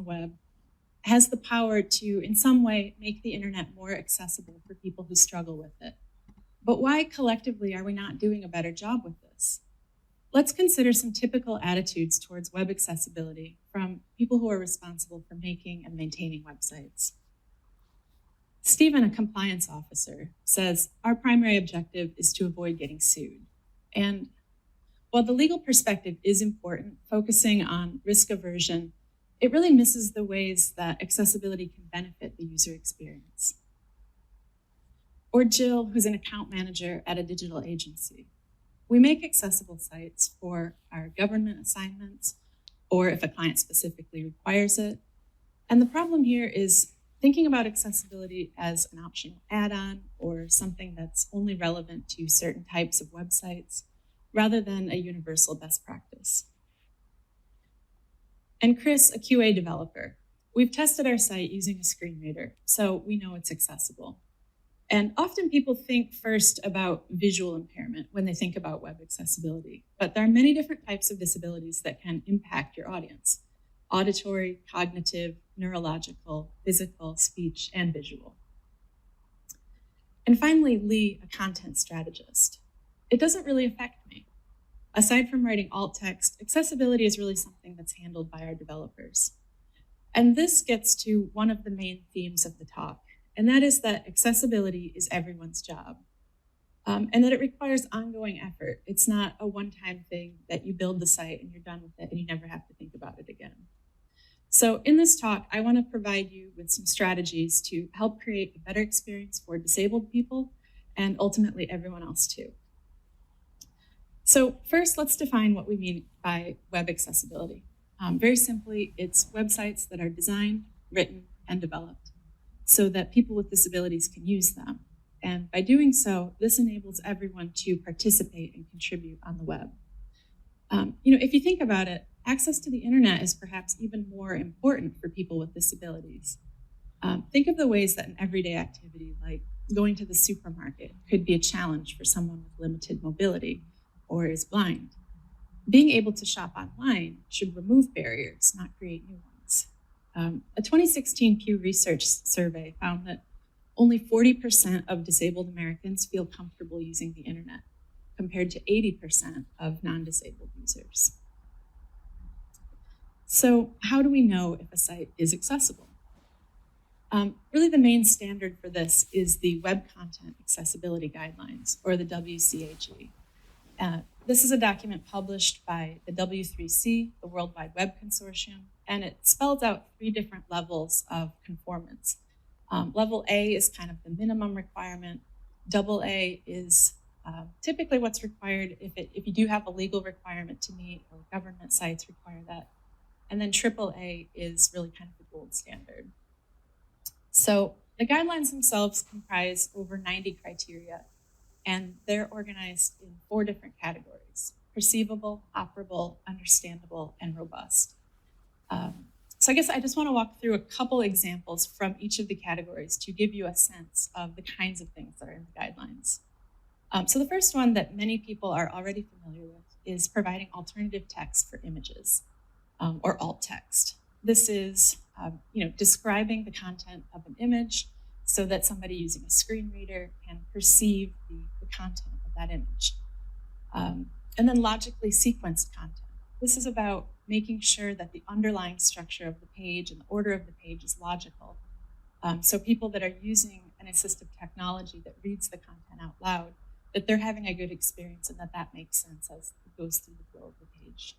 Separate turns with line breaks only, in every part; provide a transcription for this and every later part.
web has the power to, in some way, make the internet more accessible for people who struggle with it. But why collectively are we not doing a better job with this? Let's consider some typical attitudes towards web accessibility from people who are responsible for making and maintaining websites. Stephen, a compliance officer, says, our primary objective is to avoid getting sued. And while the legal perspective is important, focusing on risk aversion, it really misses the ways that accessibility can benefit the user experience. Or Jill, who's an account manager at a digital agency. We make accessible sites for our government assignments, or if a client specifically requires it. And the problem here is thinking about accessibility as an optional add-on or something that's only relevant to certain types of websites, rather than a universal best practice. And Chris, a QA developer, we've tested our site using a screen reader, so we know it's accessible. And often people think first about visual impairment when they think about web accessibility, but there are many different types of disabilities that can impact your audience: auditory, cognitive, neurological, physical, speech, and visual. And finally, Lee, a content strategist. It doesn't really affect me. Aside from writing alt text, accessibility is really something that's handled by our developers. And this gets to one of the main themes of the talk, and that is that accessibility is everyone's job, and that it requires ongoing effort. It's not a one-time thing that you build the site and you're done with it and you never have to think about it again. So in this talk, I want to provide you with some strategies to help create a better experience for disabled people and ultimately everyone else too. So first, let's define what we mean by web accessibility. Very simply, it's websites that are designed, written, and developed so that people with disabilities can use them. And by doing so, this enables everyone to participate and contribute on the web. If you think about it, access to the internet is perhaps even more important for people with disabilities. Think of the ways that an everyday activity like going to the supermarket could be a challenge for someone with limited mobility or is blind. Being able to shop online should remove barriers, not create new ones. A 2016 Pew Research survey found that only 40% of disabled Americans feel comfortable using the internet, compared to 80% of non-disabled users. So how do we know if a site is accessible? Really the main standard for this is the Web Content Accessibility Guidelines, or the WCAG. This is a document published by the W3C, the World Wide Web Consortium, and it spells out 3 different levels of conformance. Level A is kind of the minimum requirement. Double A is typically what's required if you do have a legal requirement to meet, or government sites require that. And then triple A is really kind of the gold standard. So the guidelines themselves comprise over 90 criteria, and they're organized in 4 different categories: perceivable, operable, understandable, and robust. So I guess I just want to walk through a couple examples from each of the categories to give you a sense of the kinds of things that are in the guidelines. So the first one that many people are already familiar with is providing alternative text for images, or alt text. This is describing the content of an image so that somebody using a screen reader can perceive the content of that image. And then logically sequenced content. This is about making sure that the underlying structure of the page and the order of the page is logical. So people that are using an assistive technology that reads the content out loud, that they're having a good experience and that makes sense as it goes through the flow of the page.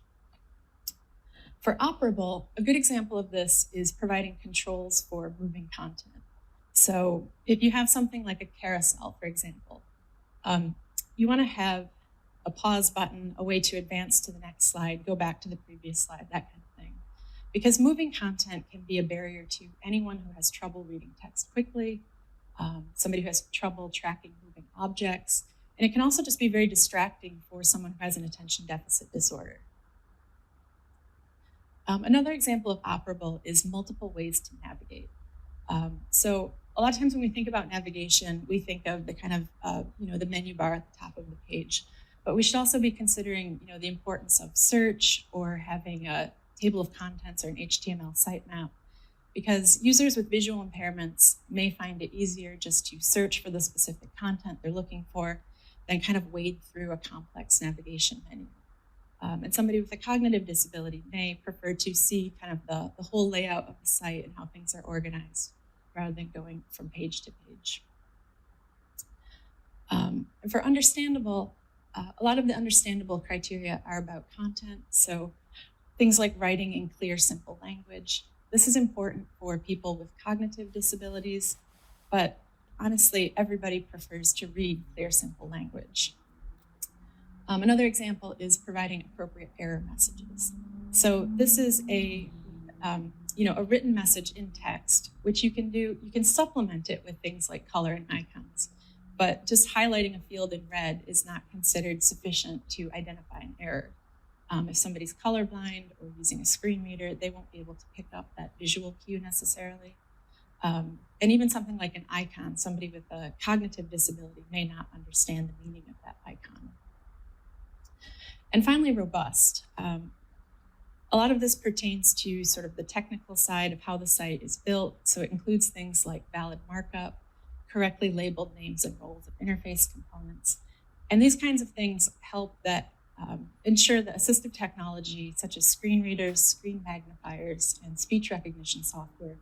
For operable, a good example of this is providing controls for moving content. So if you have something like a carousel, for example, you want to have a pause button, a way to advance to the next slide, go back to the previous slide, that kind of thing. Because moving content can be a barrier to anyone who has trouble reading text quickly, somebody who has trouble tracking moving objects, and it can also just be very distracting for someone who has an attention deficit disorder. Another example of operable is multiple ways to navigate. So a lot of times when we think about navigation, we think of the kind of, the menu bar at the top of the page. But we should also be considering, the importance of search or having a table of contents or an HTML sitemap because users with visual impairments may find it easier just to search for the specific content they're looking for than kind of wade through a complex navigation menu. And somebody with a cognitive disability may prefer to see kind of the whole layout of the site and how things are organized rather than going from page to page. And for understandable, a lot of the understandable criteria are about content. So things like writing in clear, simple language. This is important for people with cognitive disabilities, but honestly, everybody prefers to read clear, simple language. Another example is providing appropriate error messages. So this is a written message in text, which you can supplement it with things like color and icons. But just highlighting a field in red is not considered sufficient to identify an error. If somebody's colorblind or using a screen reader, they won't be able to pick up that visual cue necessarily. And even something like an icon, somebody with a cognitive disability may not understand the meaning of that icon. And finally, robust. A lot of this pertains to sort of the technical side of how the site is built. So it includes things like valid markup, correctly labeled names and roles of interface components. And these kinds of things help that ensure that assistive technology, such as screen readers, screen magnifiers, and speech recognition software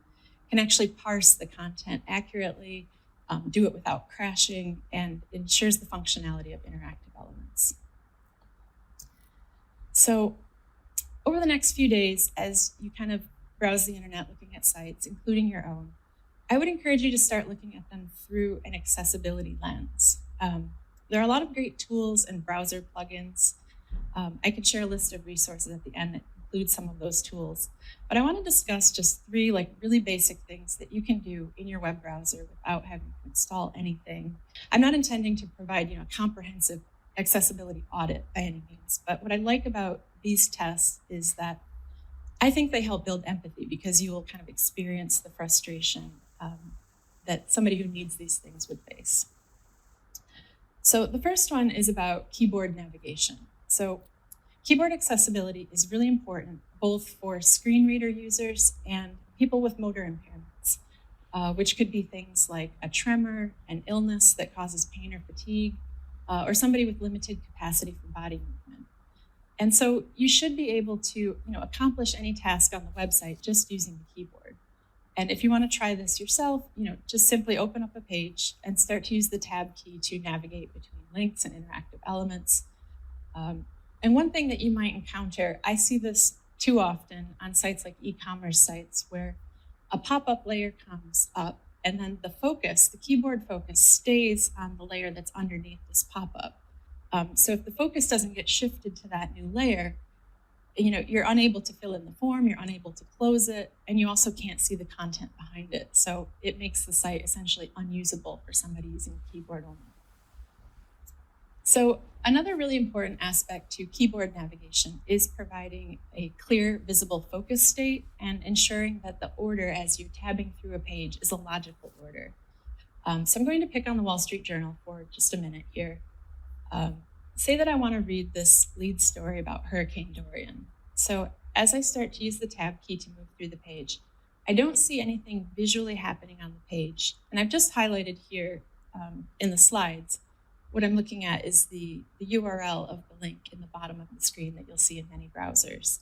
can actually parse the content accurately, do it without crashing, and ensures the functionality of interactive elements. So over the next few days, as you kind of browse the internet looking at sites, including your own, I would encourage you to start looking at them through an accessibility lens. There are a lot of great tools and browser plugins. I can share a list of resources at the end that include some of those tools. But I want to discuss just 3 really basic things that you can do in your web browser without having to install anything. I'm not intending to provide a comprehensive accessibility audit by any means, but what I like about these tests is that I think they help build empathy because you will kind of experience the frustration that somebody who needs these things would face. So the first one is about keyboard navigation. So keyboard accessibility is really important both for screen reader users and people with motor impairments, which could be things like a tremor, an illness that causes pain or fatigue, or somebody with limited capacity for body movement. And so you should be able to accomplish any task on the website just using the keyboard. And if you want to try this yourself, just simply open up a page and start to use the tab key to navigate between links and interactive elements. And one thing that you might encounter, I see this too often on sites like e-commerce sites where a pop-up layer comes up and then the keyboard focus stays on the layer that's underneath this pop-up. So if the focus doesn't get shifted to that new layer, you're unable to fill in the form, you're unable to close it, and you also can't see the content behind it. So it makes the site essentially unusable for somebody using the keyboard only. So another really important aspect to keyboard navigation is providing a clear, visible focus state and ensuring that the order as you're tabbing through a page is a logical order. So I'm going to pick on the Wall Street Journal for just a minute here. Say that I want to read this lead story about Hurricane Dorian. So as I start to use the tab key to move through the page, I don't see anything visually happening on the page. And I've just highlighted here in the slides, what I'm looking at is the URL of the link in the bottom of the screen that you'll see in many browsers.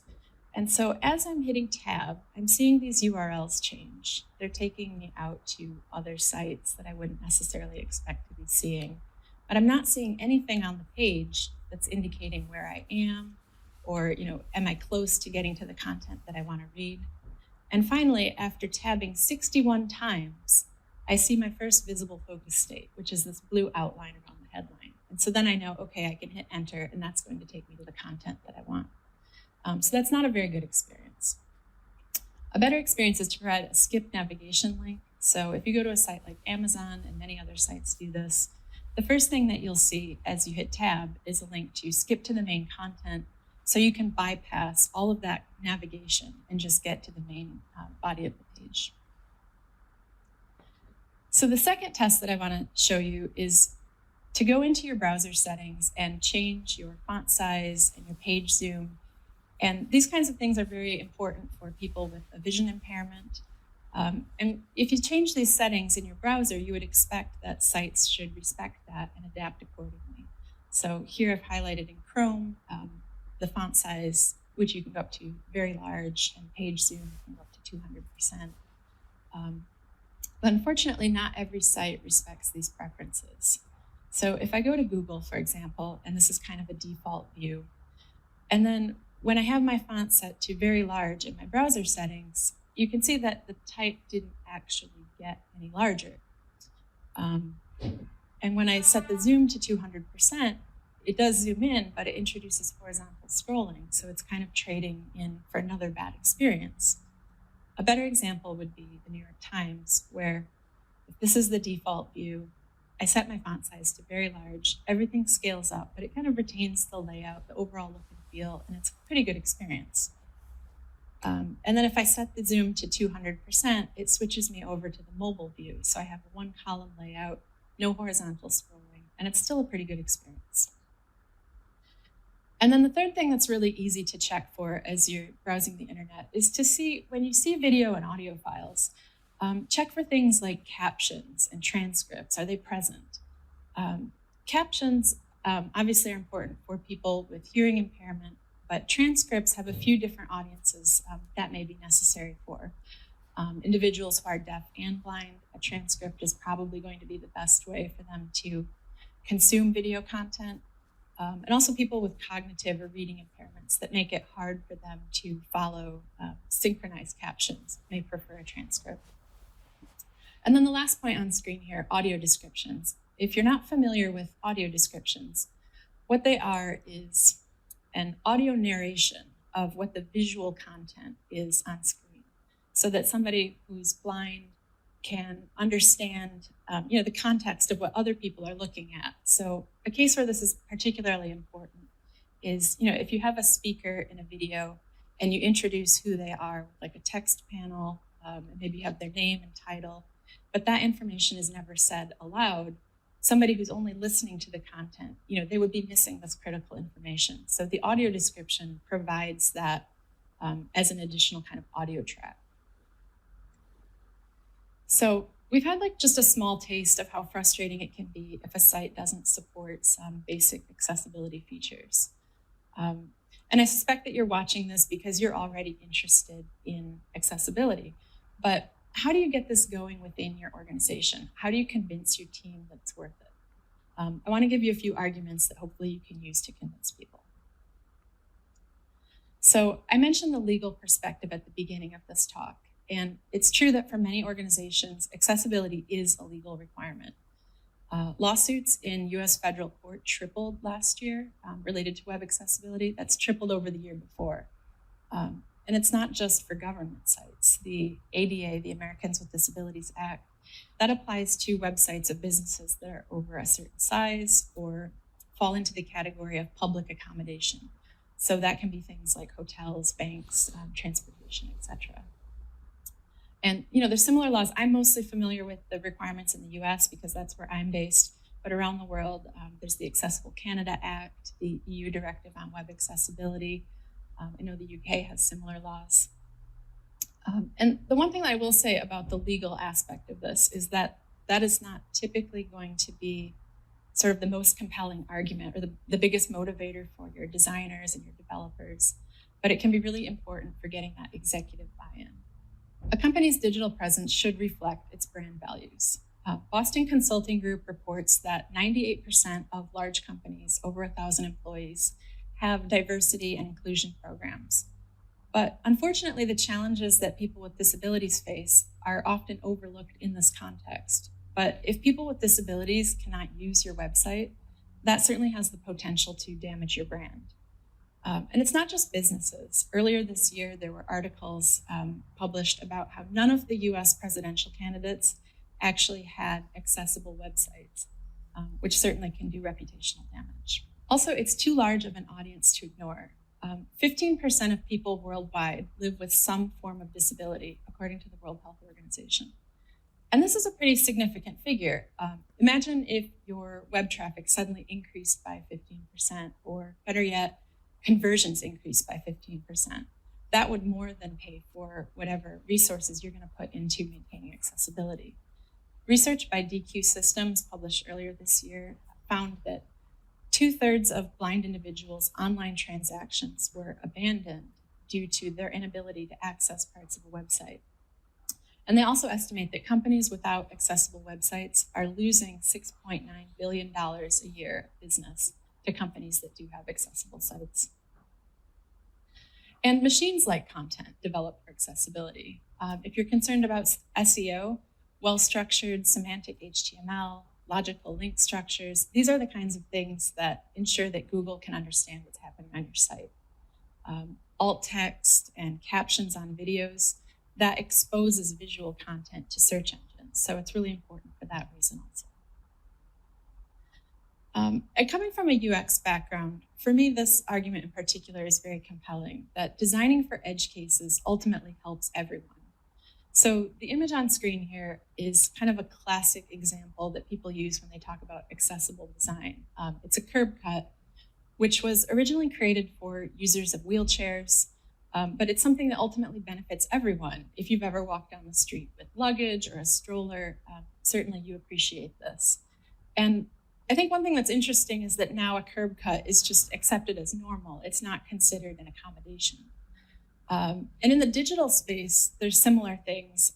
And so as I'm hitting tab, I'm seeing these URLs change. They're taking me out to other sites that I wouldn't necessarily expect to be seeing. But I'm not seeing anything on the page that's indicating where I am or, am I close to getting to the content that I want to read? And finally, after tabbing 61 times, I see my first visible focus state, which is this blue outline around the headline. And so then I know, okay, I can hit enter and that's going to take me to the content that I want. So that's not a very good experience. A better experience is to provide a skip navigation link. So if you go to a site like Amazon, and many other sites do this, the first thing that you'll see as you hit tab is a link to skip to the main content so you can bypass all of that navigation and just get to the main body of the page. So the second test that I want to show you is to go into your browser settings and change your font size and your page zoom. And these kinds of things are very important for people with a vision impairment. And if you change these settings in your browser, you would expect that sites should respect that and adapt accordingly. So here I've highlighted in Chrome the font size, which you can go up to very large, and page zoom can go up to 200%. But unfortunately, not every site respects these preferences. So if I go to Google, for example, and this is kind of a default view, and then when I have my font set to very large in my browser settings, you can see that the type didn't actually get any larger. And when I set the zoom to 200%, it does zoom in, but it introduces horizontal scrolling. So it's kind of trading in for another bad experience. A better example would be the New York Times, where if this is the default view, I set my font size to very large, everything scales up, but it kind of retains the layout, the overall look and feel, and it's a pretty good experience. And then if I set the zoom to 200%, it switches me over to the mobile view. So I have a one column layout, no horizontal scrolling, and it's still a pretty good experience. And then the third thing that's really easy to check for as you're browsing the internet is to see, when you see video and audio files, check for things like captions and transcripts. Are they present? Captions obviously are important for people with hearing impairment, but transcripts have a few different audiences that may be necessary for. Individuals who are deaf and blind, a transcript is probably going to be the best way for them to consume video content. And also people with cognitive or reading impairments that make it hard for them to follow synchronized captions may prefer a transcript. And then the last point on screen here, audio descriptions. If you're not familiar with audio descriptions, what they are is an audio narration of what the visual content is on screen, so that somebody who's blind can understand the context of what other people are looking at. So a case where this is particularly important is, if you have a speaker in a video and you introduce who they are, like a text panel, and maybe you have their name and title, but that information is never said aloud, somebody who's only listening to the content, they would be missing this critical information. So the audio description provides that as an additional kind of audio track. So we've had just a small taste of how frustrating it can be if a site doesn't support some basic accessibility features. And I suspect that you're watching this because you're already interested in accessibility. But how do you get this going within your organization? How do you convince your team that it's worth it? I want to give you a few arguments that hopefully you can use to convince people. So I mentioned the legal perspective at the beginning of this talk. And it's true that for many organizations, accessibility is a legal requirement. Lawsuits in US federal court tripled last year related to web accessibility. That's tripled over the year before. And it's not just for government sites. The ADA, the Americans with Disabilities Act, that applies to websites of businesses that are over a certain size or fall into the category of public accommodation. So that can be things like hotels, banks, transportation, etc. And there's similar laws. I'm mostly familiar with the requirements in the US because that's where I'm based, but around the world, there's the Accessible Canada Act, the EU Directive on Web Accessibility. I know the UK has similar laws. And the one thing that I will say about the legal aspect of this is that that is not typically going to be sort of the most compelling argument or the biggest motivator for your designers and your developers, but it can be really important for getting that executive buy-in. A company's digital presence should reflect its brand values. Boston Consulting Group reports that 98% of large companies over 1,000 employees have diversity and inclusion programs. But unfortunately, the challenges that people with disabilities face are often overlooked in this context. But if people with disabilities cannot use your website, that certainly has the potential to damage your brand. And it's not just businesses. Earlier this year, there were articles published about how none of the US presidential candidates actually had accessible websites, which certainly can do reputational damage. Also, it's too large of an audience to ignore. 15% of people worldwide live with some form of disability, according to the World Health Organization. And this is a pretty significant figure. Imagine if your web traffic suddenly increased by 15%, or better yet, conversions increased by 15%. that would more than pay for whatever resources you're going to put into maintaining accessibility. Research by DQ Systems, published earlier this year, found that 2/3 of blind individuals' online transactions were abandoned due to their inability to access parts of a website. And they also estimate that companies without accessible websites are losing $6.9 billion a year business to companies that do have accessible sites. And machines like content developed for accessibility. If you're concerned about SEO, well-structured semantic HTML, logical link structures, these are the kinds of things that ensure that Google can understand what's happening on your site. Alt text and captions on videos, that exposes visual content to search engines. So it's really important for that reason also. And coming from a UX background, for me, this argument in particular is very compelling, that designing for edge cases ultimately helps everyone. So the image on screen here is kind of a classic example that people use when they talk about accessible design. It's a curb cut, which was originally created for users of wheelchairs, but it's something that ultimately benefits everyone. If you've ever walked down the street with luggage or a stroller, certainly you appreciate this. And I think one thing that's interesting is that now a curb cut is just accepted as normal. It's not considered an accommodation. And in the digital space, there's similar things.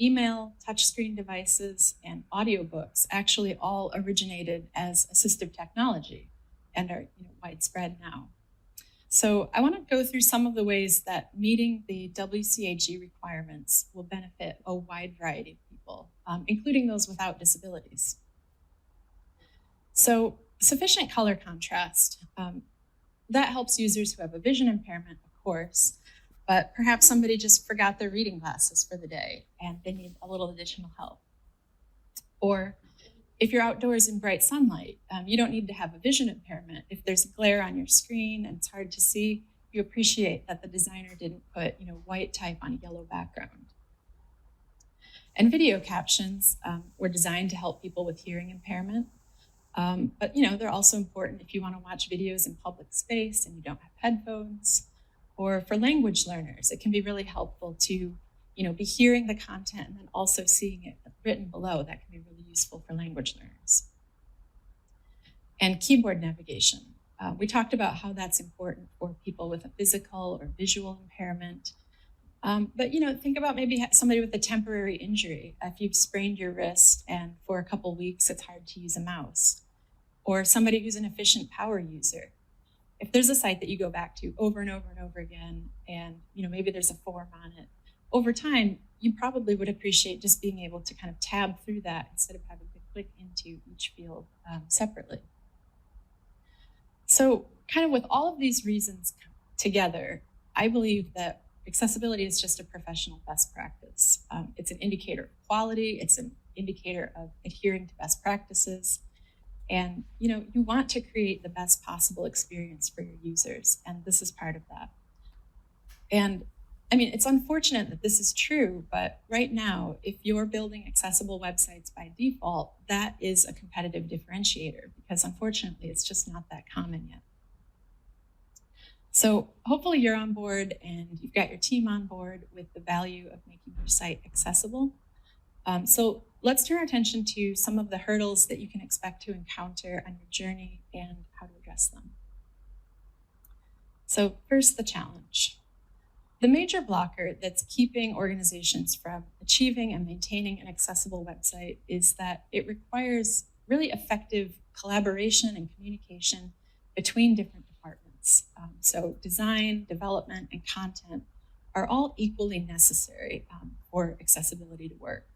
Email, touchscreen devices, and audiobooks actually all originated as assistive technology and are widespread now. So I want to go through some of the ways that meeting the WCAG requirements will benefit a wide variety of people, including those without disabilities. So sufficient color contrast, that helps users who have a vision impairment, of course, but perhaps somebody just forgot their reading glasses for the day and they need a little additional help. Or if you're outdoors in bright sunlight, you don't need to have a vision impairment. If there's glare on your screen and it's hard to see, you appreciate that the designer didn't put white type on a yellow background. And video captions were designed to help people with hearing impairment. But they're also important if you want to watch videos in public space and you don't have headphones. Or for language learners, it can be really helpful to be hearing the content and then also seeing it written below. That can be really useful for language learners. And keyboard navigation. We talked about how that's important for people with a physical or visual impairment. But think about maybe somebody with a temporary injury. If you've sprained your wrist and for a couple weeks it's hard to use a mouse. Or somebody who's an efficient power user. If there's a site that you go back to over and over and over again, and maybe there's a form on it, over time, you probably would appreciate just being able to kind of tab through that instead of having to click into each field separately. So kind of with all of these reasons together, I believe that accessibility is just a professional best practice. It's an indicator of quality. It's an indicator of adhering to best practices. And you want to create the best possible experience for your users, and this is part of that. And it's unfortunate that this is true, but right now, if you're building accessible websites by default, that is a competitive differentiator because unfortunately, it's just not that common yet. So hopefully you're on board and you've got your team on board with the value of making your site accessible. So let's turn our attention to some of the hurdles that you can expect to encounter on your journey and how to address them. So first, the challenge. The major blocker that's keeping organizations from achieving and maintaining an accessible website is that it requires really effective collaboration and communication between different departments. So design, development, and content are all equally necessary for accessibility to work.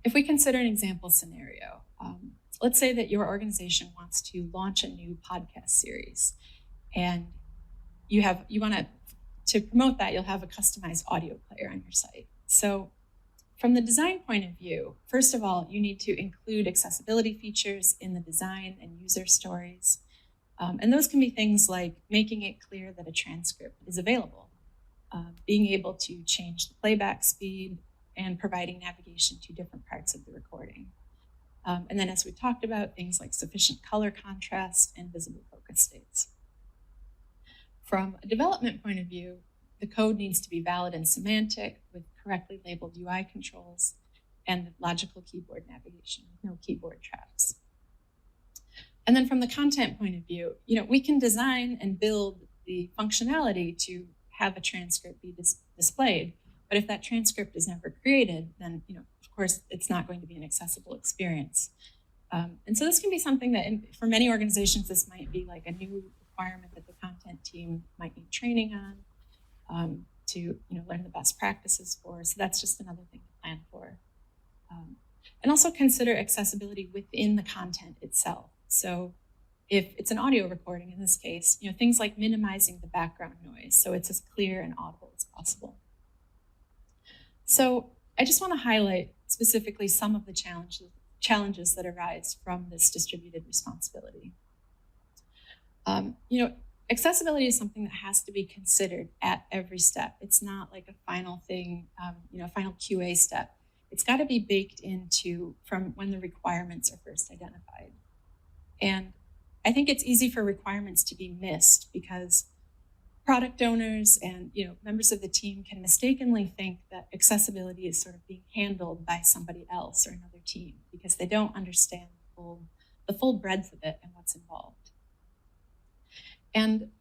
If we consider an example scenario, let's say that your organization wants to launch a new podcast series, and you want to promote that, you'll have a customized audio player on your site. So from the design point of view, first of all, you need to include accessibility features in the design and user stories. And those can be things like making it clear that a transcript is available, being able to change the playback speed, and providing navigation to different parts of the recording. And then as we talked about, things like sufficient color contrast and visible focus states. From a development point of view, the code needs to be valid and semantic with correctly labeled UI controls and logical keyboard navigation, no keyboard traps. And then from the content point of view, we can design and build the functionality to have a transcript be displayed. But if that transcript is never created, then, of course, it's not going to be an accessible experience. And so this can be something that for many organizations, this might be like a new requirement that the content team might need training on to learn the best practices for. So that's just another thing to plan for. And also consider accessibility within the content itself. So if it's an audio recording in this case, things like minimizing the background noise so it's as clear and audible as possible. So I just want to highlight specifically some of the challenges that arise from this distributed responsibility. Accessibility is something that has to be considered at every step. It's not like a final thing, a final QA step. It's got to be baked into from when the requirements are first identified. And I think it's easy for requirements to be missed because product owners and members of the team can mistakenly think that accessibility is sort of being handled by somebody else or another team because they don't understand the full breadth of it and what's involved. And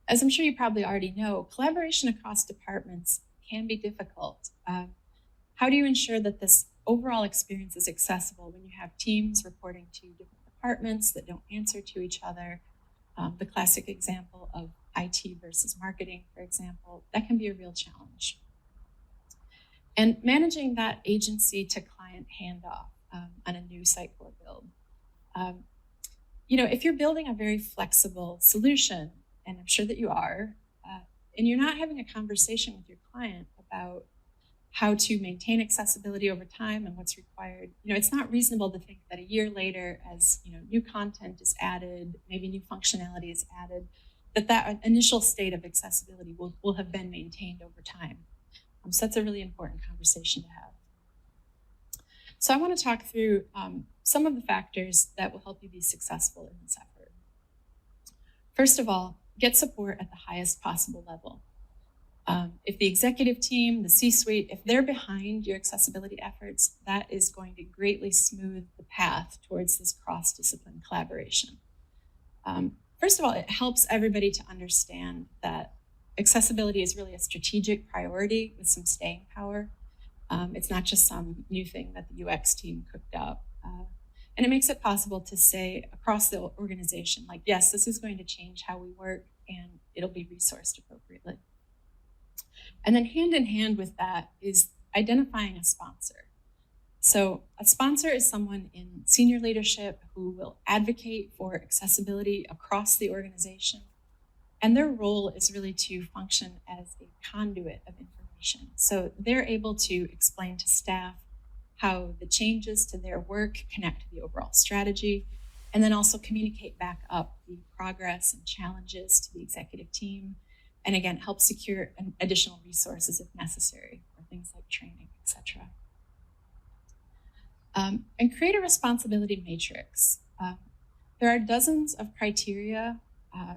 as I'm sure you probably already know, collaboration across departments can be difficult. How do you ensure that this overall experience is accessible when you have teams reporting to different departments that don't answer to each other? The classic example of IT versus marketing, for example, that can be a real challenge. And managing that agency to client handoff on a new Sitecore build. If you're building a very flexible solution, and I'm sure that you are, and you're not having a conversation with your client about how to maintain accessibility over time and what's required, it's not reasonable to think that a year later, as new content is added, maybe new functionality is added, that initial state of accessibility will have been maintained over time. So that's a really important conversation to have. So I want to talk through some of the factors that will help you be successful in this effort. First of all, get support at the highest possible level. If the executive team, the C-suite, if they're behind your accessibility efforts, that is going to greatly smooth the path towards this cross-discipline collaboration. First of all, it helps everybody to understand that accessibility is really a strategic priority with some staying power. It's not just some new thing that the UX team cooked up. And it makes it possible to say across the organization, like, yes, this is going to change how we work and it'll be resourced appropriately. And then hand in hand with that is identifying a sponsor. So a sponsor is someone in senior leadership who will advocate for accessibility across the organization. And their role is really to function as a conduit of information. So they're able to explain to staff how the changes to their work connect to the overall strategy, and then also communicate back up the progress and challenges to the executive team. And again, help secure additional resources if necessary, for things like training, etc. And create a responsibility matrix. There are dozens of criteria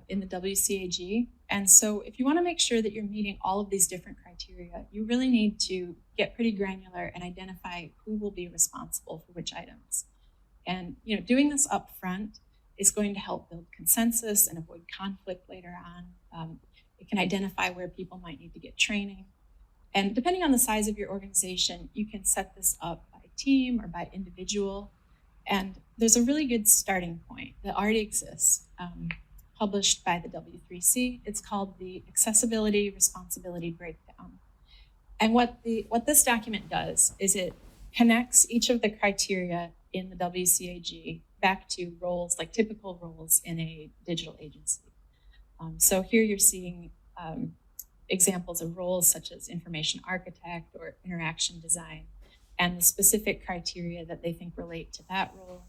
in the WCAG. And so if you want to make sure that you're meeting all of these different criteria, you really need to get pretty granular and identify who will be responsible for which items. And doing this up front is going to help build consensus and avoid conflict later on. It can identify where people might need to get training. And depending on the size of your organization, you can set this up by team or by individual. And there's a really good starting point that already exists, published by the W3C. It's called the Accessibility Responsibility Breakdown. And what this document does is it connects each of the criteria in the WCAG back to roles, like typical roles in a digital agency. So here you're seeing examples of roles such as information architect or interaction design, and the specific criteria that they think relate to that role.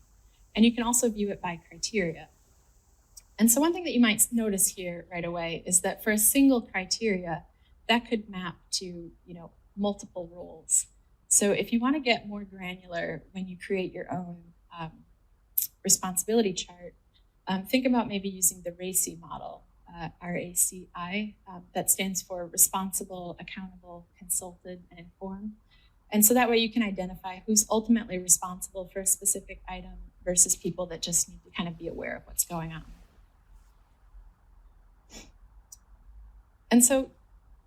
And you can also view it by criteria. And so one thing that you might notice here right away is that for a single criteria, that could map to multiple roles. So if you want to get more granular when you create your own responsibility chart, think about maybe using the RACI model. RACI, that stands for Responsible, Accountable, Consulted, and Informed. And so that way you can identify who's ultimately responsible for a specific item versus people that just need to kind of be aware of what's going on. And so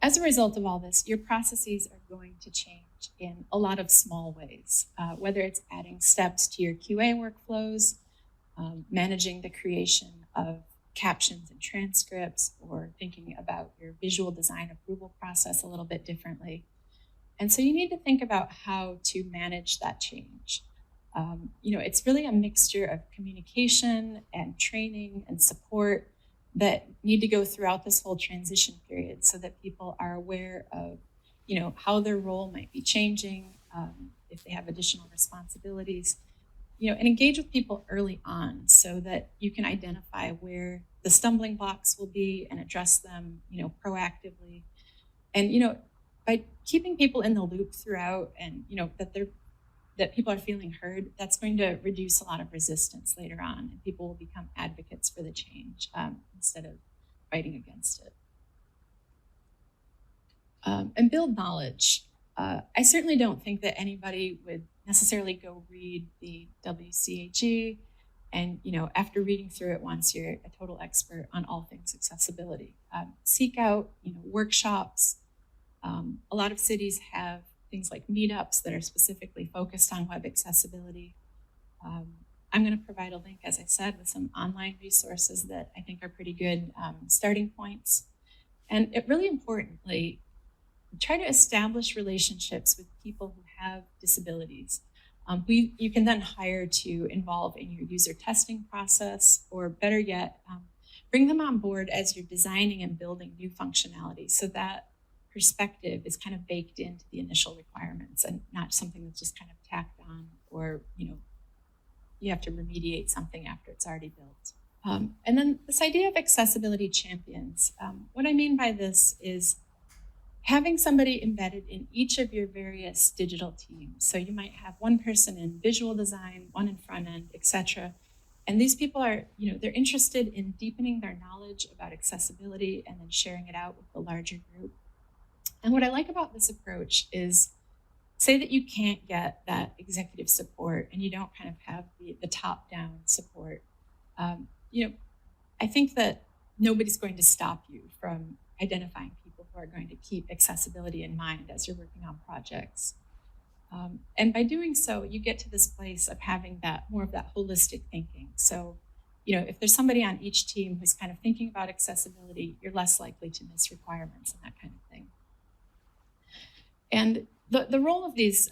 as a result of all this, your processes are going to change in a lot of small ways, whether it's adding steps to your QA workflows, managing the creation of captions and transcripts, or thinking about your visual design approval process a little bit differently. And so you need to think about how to manage that change. It's really a mixture of communication and training and support that need to go throughout this whole transition period so that people are aware of, how their role might be changing, if they have additional responsibilities, and engage with people early on so that you can identify where the stumbling blocks will be and address them, proactively. And, by keeping people in the loop throughout and, that people are feeling heard, that's going to reduce a lot of resistance later on, and people will become advocates for the change instead of fighting against it. And build knowledge. I certainly don't think that anybody would necessarily go read the WCAG and, after reading through it once, you're a total expert on all things accessibility. Seek out, workshops. A lot of cities have things like meetups that are specifically focused on web accessibility. I'm going to provide a link, as I said, with some online resources that I think are pretty good starting points. And really importantly, try to establish relationships with people who have disabilities. You can then hire to involve in your user testing process, or better yet, bring them on board as you're designing and building new functionality, so that perspective is kind of baked into the initial requirements and not something that's just kind of tacked on, or you have to remediate something after it's already built. And then this idea of accessibility champions. What I mean by this is having somebody embedded in each of your various digital teams. So you might have one person in visual design, one in front end, etc. And these people are, they're interested in deepening their knowledge about accessibility and then sharing it out with the larger group. And what I like about this approach is, say that you can't get that executive support and you don't kind of have the top-down support. I think that nobody's going to stop you from identifying people who are going to keep accessibility in mind as you're working on projects. And by doing so, you get to this place of having more of that holistic thinking. So, if there's somebody on each team who's kind of thinking about accessibility, you're less likely to miss requirements and that kind of thing. And the role of these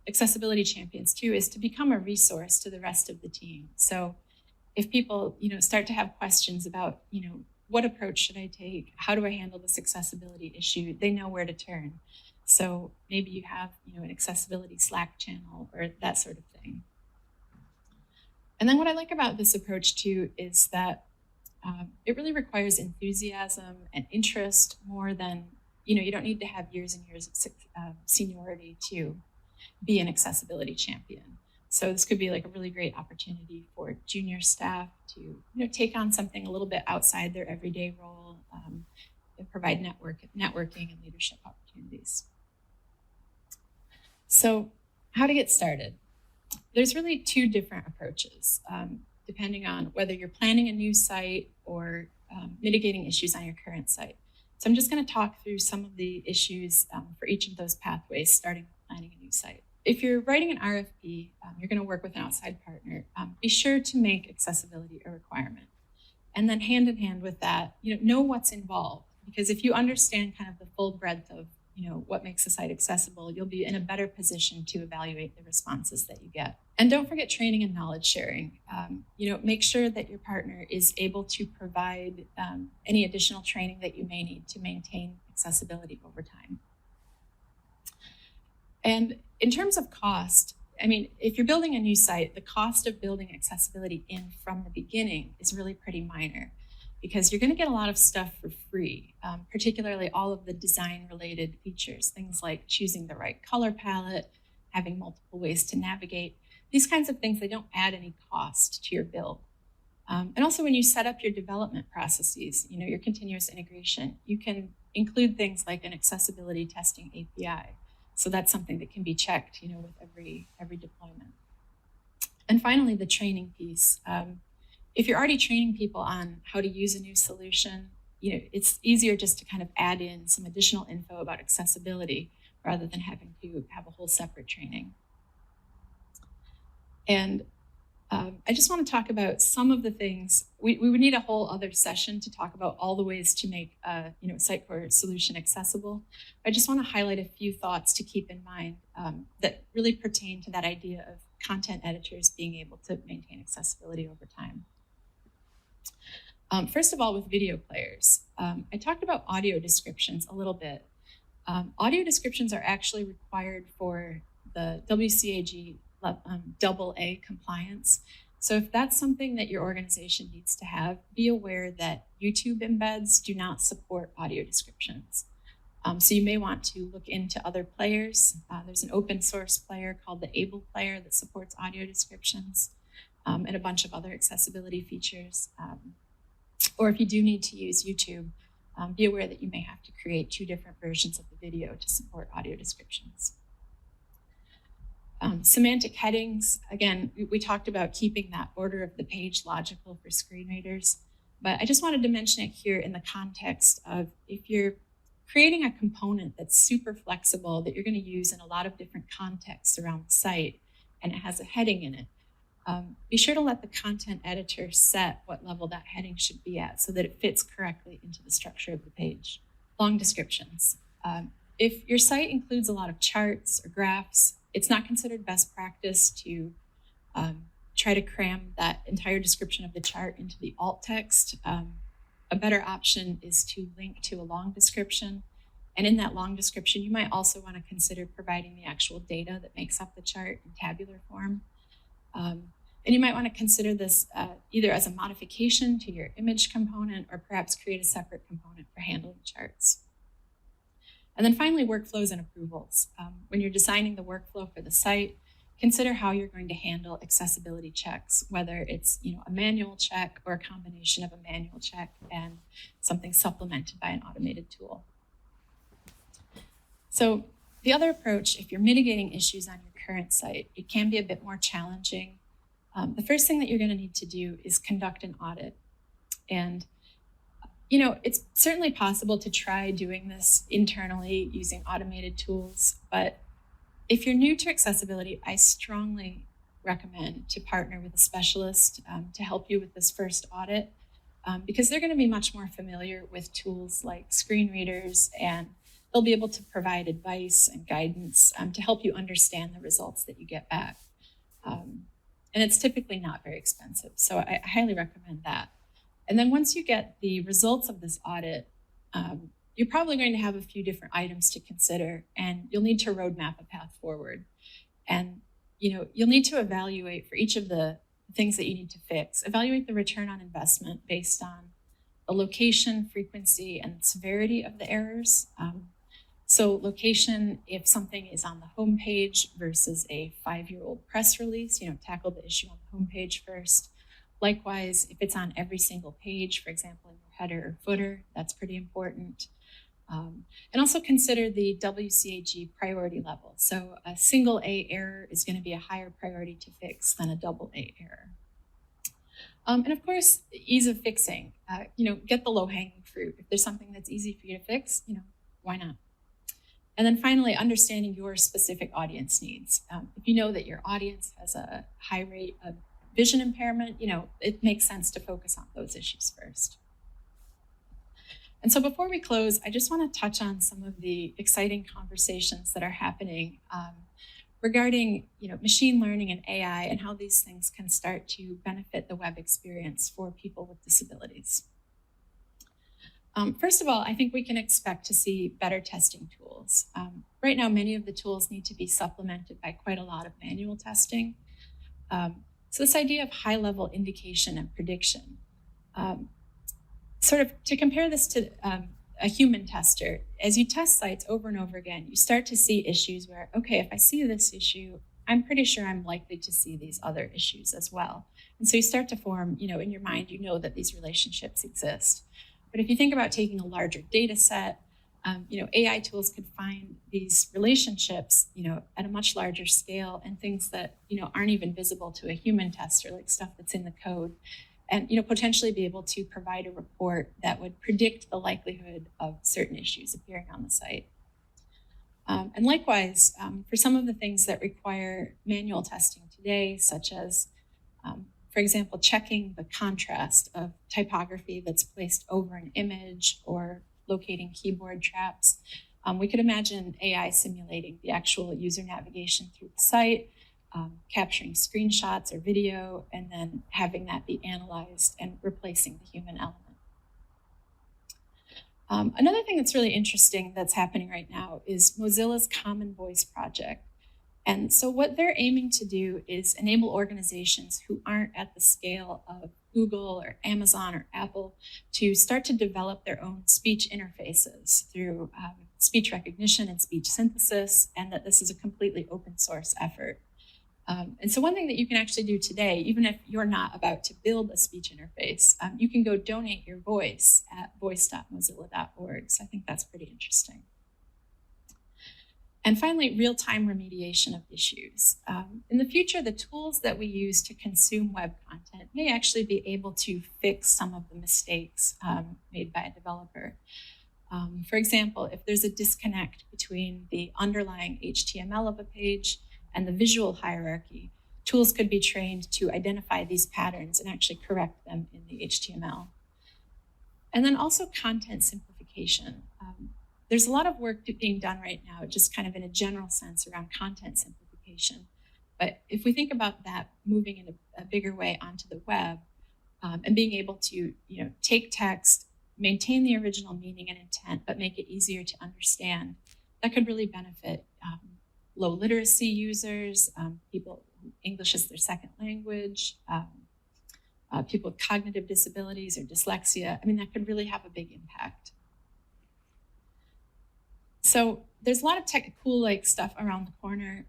accessibility champions, too, is to become a resource to the rest of the team. So if people, start to have questions about, what approach should I take? How do I handle this accessibility issue? They know where to turn. So maybe you have, an accessibility Slack channel or that sort of thing. And then what I like about this approach, too, is that it really requires enthusiasm and interest more than, you don't need to have years and years of seniority to be an accessibility champion. So this could be like a really great opportunity for junior staff to, take on something a little bit outside their everyday role, and provide networking and leadership opportunities. So how to get started? There's really two different approaches, depending on whether you're planning a new site or mitigating issues on your current site. So I'm just going to talk through some of the issues for each of those pathways, starting with planning a new site. If you're writing an RFP, you're going to work with an outside partner. Be sure to make accessibility a requirement. And then hand in hand with that, know what's involved. Because if you understand kind of the full breadth of, what makes a site accessible, you'll be in a better position to evaluate the responses that you get. And don't forget training and knowledge sharing. Make sure that your partner is able to provide any additional training that you may need to maintain accessibility over time. And in terms of cost, if you're building a new site, the cost of building accessibility in from the beginning is really pretty minor, because you're going to get a lot of stuff for free, particularly all of the design-related features, things like choosing the right color palette, having multiple ways to navigate. These kinds of things, they don't add any cost to your build. And also when you set up your development processes, your continuous integration, you can include things like an accessibility testing API. So that's something that can be checked, with every deployment. And finally, the training piece. If you're already training people on how to use a new solution, it's easier just to kind of add in some additional info about accessibility rather than having to have a whole separate training. And I just want to talk about some of the things. We would need a whole other session to talk about all the ways to make a Sitecore solution accessible. I just want to highlight a few thoughts to keep in mind that really pertain to that idea of content editors being able to maintain accessibility over time. First of all, with video players, I talked about audio descriptions a little bit. Audio descriptions are actually required for the WCAG AA compliance. So if that's something that your organization needs to have, be aware that YouTube embeds do not support audio descriptions. So you may want to look into other players. There's an open source player called the Able player that supports audio descriptions and a bunch of other accessibility features. Or if you do need to use YouTube, be aware that you may have to create 2 different versions of the video to support audio descriptions. Semantic headings, again, we talked about keeping that order of the page logical for screen readers, but I just wanted to mention it here in the context of if you're creating a component that's super flexible that you're going to use in a lot of different contexts around the site, and it has a heading in it, be sure to let the content editor set what level that heading should be at so that it fits correctly into the structure of the page. Long descriptions. If your site includes a lot of charts or graphs, it's not considered best practice to try to cram that entire description of the chart into the alt text. A better option is to link to a long description. And in that long description, you might also want to consider providing the actual data that makes up the chart in tabular form. And you might want to consider this either as a modification to your image component or perhaps create a separate component for handling charts. And then finally, workflows and approvals. When you're designing the workflow for the site, consider how you're going to handle accessibility checks, whether it's a manual check or a combination of a manual check and something supplemented by an automated tool. So the other approach, if you're mitigating issues on your current site, it can be a bit more challenging. The first thing that you're going to need to do is conduct an audit. And it's certainly possible to try doing this internally using automated tools, but if you're new to accessibility, I strongly recommend to partner with a specialist to help you with this first audit because they're going to be much more familiar with tools like screen readers, and they'll be able to provide advice and guidance to help you understand the results that you get back. And it's typically not very expensive, so I highly recommend that. And then once you get the results of this audit, you're probably going to have a few different items to consider, and you'll need to roadmap a path forward. And you'll need to evaluate for each of the things that you need to fix, evaluate the return on investment based on the location, frequency, and severity of the errors. So location, if something is on the homepage versus a 5-year-old press release, tackle the issue on the homepage first. Likewise, if it's on every single page, for example, in your header or footer, that's pretty important. And also consider the WCAG priority level. So a single A error is going to be a higher priority to fix than a double A error. And of course, ease of fixing. Get the low-hanging fruit. If there's something that's easy for you to fix, why not? And then finally, understanding your specific audience needs. If you know that your audience has a high rate of vision impairment, it makes sense to focus on those issues first. And so before we close, I just want to touch on some of the exciting conversations that are happening regarding machine learning and AI and how these things can start to benefit the web experience for people with disabilities. First of all, I think we can expect to see better testing tools. Right now, many of the tools need to be supplemented by quite a lot of manual testing. So this idea of high-level indication and prediction, sort of to compare this to a human tester, as you test sites over and over again, you start to see issues where, okay, if I see this issue, I'm pretty sure I'm likely to see these other issues as well. And so you start to form, in your mind, that these relationships exist. But if you think about taking a larger data set, AI tools could find these relationships, at a much larger scale, and things that, aren't even visible to a human tester, like stuff that's in the code, and, potentially be able to provide a report that would predict the likelihood of certain issues appearing on the site. And likewise, for some of the things that require manual testing today, such as, for example, checking the contrast of typography that's placed over an image or locating keyboard traps. We could imagine AI simulating the actual user navigation through the site, capturing screenshots or video, and then having that be analyzed and replacing the human element. Another thing that's really interesting that's happening right now is Mozilla's Common Voice project. And so what they're aiming to do is enable organizations who aren't at the scale of Google or Amazon or Apple to start to develop their own speech interfaces through speech recognition and speech synthesis, and that this is a completely open source effort. And so one thing that you can actually do today, even if you're not about to build a speech interface, you can go donate your voice at voice.mozilla.org. So I think that's pretty interesting. And finally, real-time remediation of issues. In the future, the tools that we use to consume web content may actually be able to fix some of the mistakes made by a developer. For example, if there's a disconnect between the underlying HTML of a page and the visual hierarchy, tools could be trained to identify these patterns and actually correct them in the HTML. And then also content simplification. There's a lot of work being done right now, just kind of in a general sense around content simplification. But if we think about that moving in a bigger way onto the web, and being able to take text, maintain the original meaning and intent, but make it easier to understand, that could really benefit low literacy users, people who English is their second language, people with cognitive disabilities or dyslexia. I mean, that could really have a big impact. So there's a lot of cool stuff around the corner,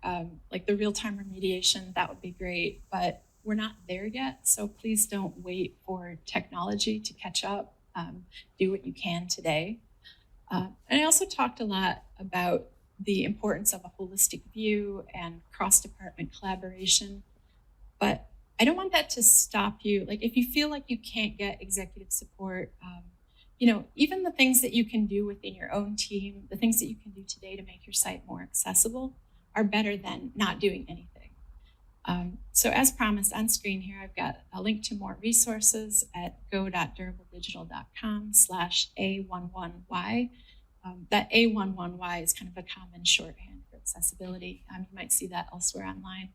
like the real-time remediation. That would be great, but we're not there yet. So please don't wait for technology to catch up. Do what you can today. And I also talked a lot about the importance of a holistic view and cross-department collaboration. But I don't want that to stop you. Like, if you feel like you can't get executive support, even the things that you can do within your own team, the things that you can do today to make your site more accessible are better than not doing anything. So as promised on screen here, I've got a link to more resources at go.durabledigital.com/A11Y. That A11Y is kind of a common shorthand for accessibility. You might see that elsewhere online.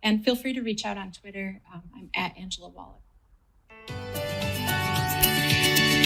And feel free to reach out on Twitter. I'm at Angela Wolak.